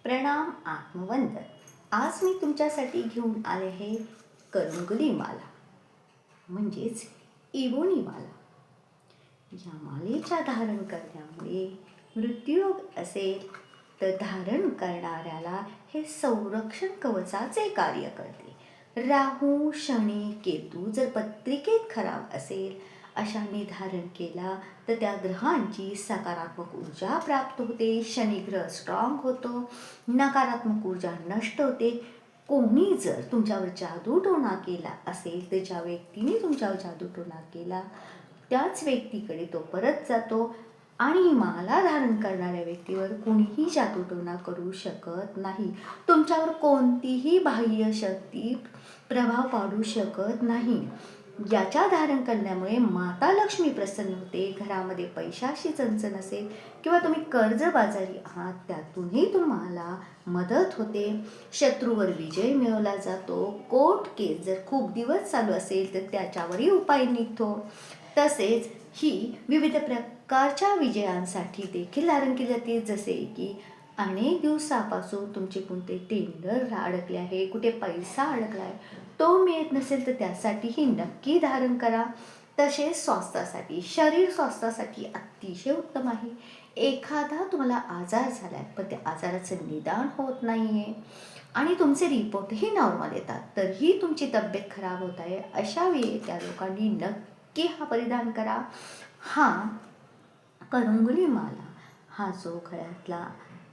प्रणाम आत्मवंदन. आज मी तुमच्यासाठी घेऊन आले आहे करंगुली माला म्हणजेच इबोनी माला. या मालेच्या धारण करण्यामुळे मृत्यूयोग असेल तर धारण करणाऱ्याला हे संरक्षण कवचाचे कार्य करते. राहू शनी केतू जर पत्रिकेत खराब असेल अशाने धारण केला तर त्या ग्रहांची सकारात्मक ऊर्जा प्राप्त होते. शनिग्रह स्ट्रॉंग होतो, नकारात्मक ऊर्जा नष्ट होते. कोणी जर तुमच्यावर जादूटोणा केला असेल तर ज्या व्यक्तीने तुमच्यावर जादूटोणा केला त्याच व्यक्तीकडे तो परत जातो आणि माला धारण करणाऱ्या व्यक्तीवर कोणीही जादूटोणा करू शकत नाही. तुमच्यावर कोणतीही बाह्य शक्ती प्रभाव पाडू शकत नाही. याच्या धारण करण्यामुळे माता लक्ष्मी प्रसन्न होते. घरामध्ये पैशाशी चणचण असेल किंवा तुम्ही कर्जबाजारी आहात त्यातूनही तुम्हाला मदत होते. शत्रूवर विजय मिळवला जातो. कोर्ट केस जर खूप दिवस चालू असेल तर त्याच्यावरही उपाय निघतो. तसेच ही विविध प्रकारच्या विजयांसाठी देखील धारण केली जाते. जसे की अनेक दिवसापासून तुमचे कोणते टेंडर अडकले आहे, कुठे पैसा अडकला आहे, तो मिळत नसेल तर त्यासाठीही नक्की धारण करा. तसेच स्वास्थ्यासाठी, शरीर स्वास्थ्यासाठी अतिशय उत्तम आहे. एखादा तुम्हाला आजार झाला आहे पण त्या आजाराचं निदान होत नाही आहे आणि तुमचे रिपोर्टही नॉर्मल येतात तरीही तुमची तब्येत खराब होत आहे, अशा वेळी त्या लोकांनी नक्की हा परिधान करा. हा करंगुली माला हा जो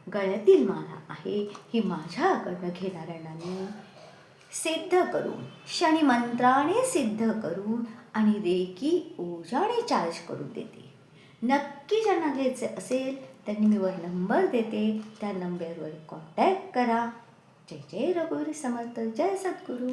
गळ्यातील माला आहे ही माझ्याकडनं घेणाऱ्यांना मी सिद्ध करून, शनी मंत्राने सिद्ध करून आणि रेकी ऊर्जाने चार्ज करून देते. नक्की ज्यांना घ्यायचे असेल त्यांनी मी वर नंबर देते, त्या नंबरवर कॉन्टॅक्ट करा. जय जय रघुवीर समर्थ, जय सद्गुरू.